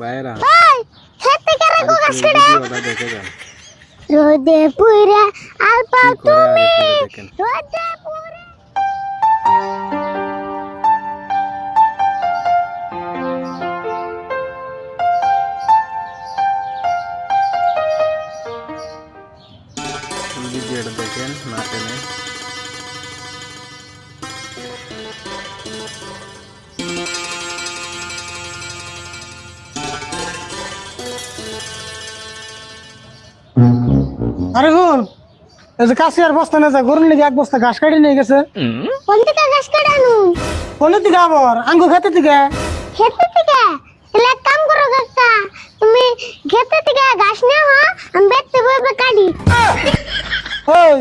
বাইরা ওই খেতে কারে গো গাছ কেটে ভিডিওটা দেখে যান রোদে পুরা আলপা কি করে তুমি আগে দেখেন রোদে পুরা ভিডিওটা দেখেন না টেনে আরে বোন এই যে কাশি আর বস্তা না যা গরুর লেগে এক বস্তা ঘাস কাটি নিয়ে গেছে কোন থেকে গাছ কাটানো কোনের দিকে আবার আঙ্গু খেতে দিকে খেতে থেকে তাহলে এক কাম করো কাকা তুমি খেতে থেকে ঘাস নিয়ে হো আমি বেতে বইবে কাটি ওই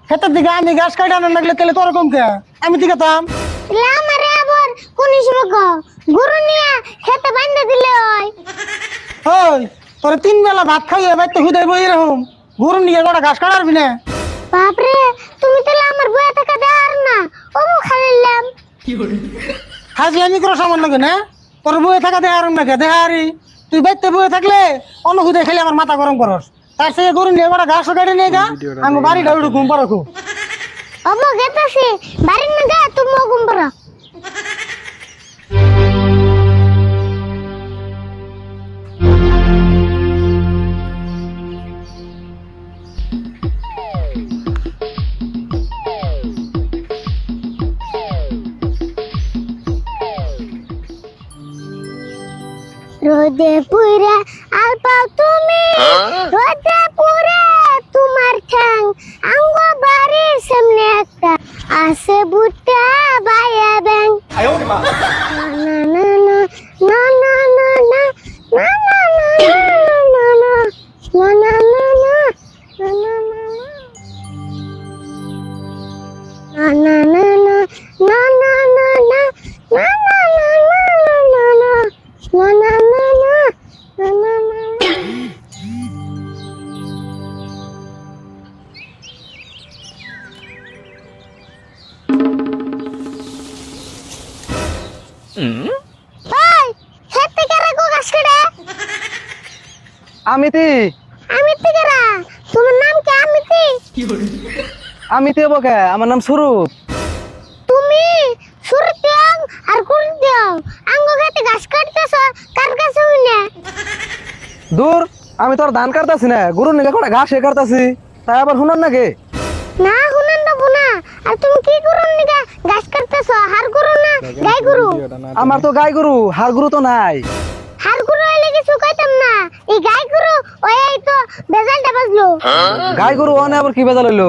খেতের দিকে আমি ঘাস কাটি আনার লাগলে তাহলে তোর কম কে আমি দিকে তাম তাহলে আমারে আবার কোন হিসেবে গরু নিয়ে খেতে বান্ধে দিলে হয় ওই তোর 3 বেলা ভাত খাইয়ে বাইতে হুদাই বই এরকম গরুর নিয়ে গোটা ঘাস কাটারবি না বাপরে তুমি তাহলে আমার বইয়া টাকা দেওয়ার না ও মু খাইলাম খাসি আমি করে সামান্য লাগে না তোর বইয়ে থাকা দেহার নাকি দেহারি তুই বাইতে বইয়ে থাকলে অন্য হুদাই খেলে আমার মাথা গরম করস তার সে গরু নিয়ে গোটা ঘাস কাটি নিয়ে গা আমি বাড়িটা উঠে ঘুম পারো খুব ও মু গেতাছি বাড়ির না গা তুমি ঘুম পড়ো রোদে পুরা আলপা তুমি রোদে পুরা তোমার ঠ্যাং আঙ্গ বাড়ির সামনে একটা আছে বুটা বায়া ব্যাং না না না না না না না না না না না না না না না না না আমিতি তোমার নাম কি আমিতি আমিতি বকে আমার নাম সুরুপ তুমি সুরতিয়াং আর কুলতিয়াং আঙ্গ গাতে ঘাস কাটতেছ কার কাছে হইনা দূর আমি তোর ধান কাটতাছি না গরুর নিকে কটা ঘাস কাটতাছি তাই আবার শুনান নাকি না হুনান দেব না আর তুমি কি করুন নিগা ঘাস কাটতেছ হার গরু না গাই গরু আমার তো গাই গরু হার গরু তো নাই হার গরু হইলে কিছু কইতাম না এই গাই গরু ওই তো বেজালটা বাজলো গাই গরু অনে আবার কি বেজাল হইলো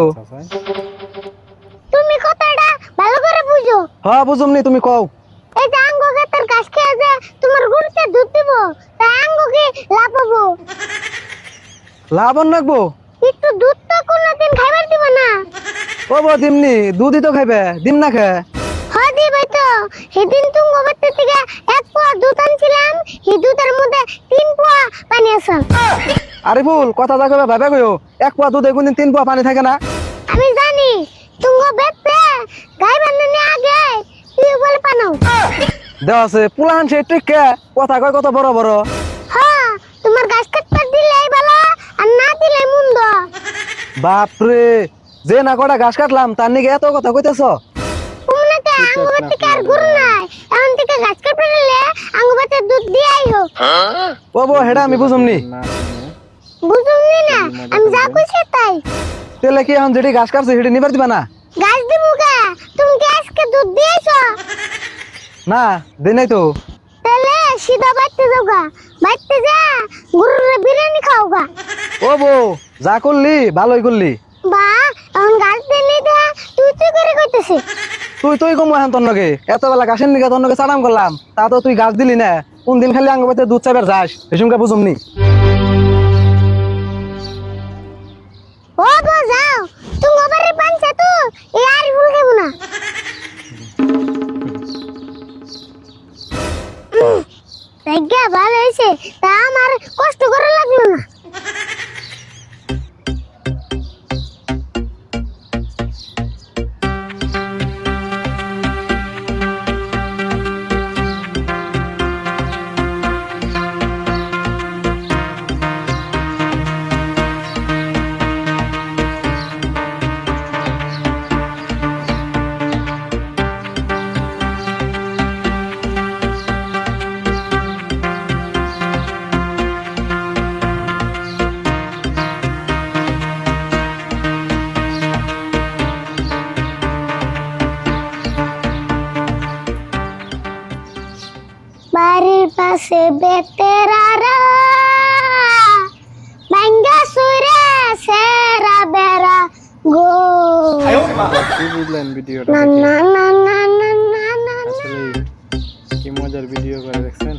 তুমি কথাটা ভালো করে বুঝো হ্যাঁ বুঝুমনি তুমি কও এই যে আঙ্গ গাতের ঘাস খেয়ে যে তোমার গরুকে দুধ দিব তাই আঙ্গ কি লাভ হবো লাভন রাখবো একটু দুধ তো কোনদিন খাইবার দিব না ও বো দিমনি দুধই তো খাইবে দিম না খে হ্যাঁ দিবাই তো সেদিন তুমি গোবরতে থেকে 1 পোয়া দুধ আনছিলাম এই দুধের মধ্যে 3 পোয়া পানি আছে আরে ফুল কথা যা কইবে ভাবে কইও 1 পোয়া দুধে কোনদিন 3 পোয়া পানি থাকে না আমি জানি তুমি বেতে গাই বান্নে আগে টিউবওয়েল পানাও দেওয়া আছে পুলাহান সে টিকে কথা কয় কত বড় বড় হ্যাঁ তোমার গাছ কাটতে দিলেই ভালো আর না দিলেই মন্দ বাপরে যে না কটা ঘাস কাটলাম তার নিকে এত কথা কইতেছ উমনাতে আঙ্গুবাতে কার গুরু নাই এখন থেকে গাছ কাটতে দিলে আঙ্গুবাতে দুধ দিয়াই হোক ও বো হেডা আমি বুঝুমনি বুঝুমনি না আমি যা কইছি তাই তেলে কি এখন যেটি ঘাস কাটছে সেটি নিবার দিবা না গাছ দিমুগা তুমি কি আজকে দুধ দিয়েছো না দেই নাই তো তাহলে সিধা বাইতে যাওগা বাইতে যা গরুর বিরিয়ানি খাওগা ও বো যা করলি ভালোই করলি বা এখন গাছ দিলি দে তুই করে কইতেছিস তুই কম এখন তোর নগে এত বেলা ঘাসের নিকে তোর নগে চালাম করলাম তা তো তুই ঘাস দিলি না কোন দিন খালি আঙ্গবাতে দুধ চাইবার যাস এসুমকে বুঝুমনি ও বো যাও তুমি ওবারে পানছা তো এই আর ভুল খাইব না জায়গা ভালো হয়েছে তা আমার কষ্ট করা লাগলো না সে বেতেরারা বাঙ্গা সুরে সেরা বেরা গো কি বুঝলেন ভিডিওটা না দেখে? না না না না না না আসলে কি মজার ভিডিও করে দেখছেন?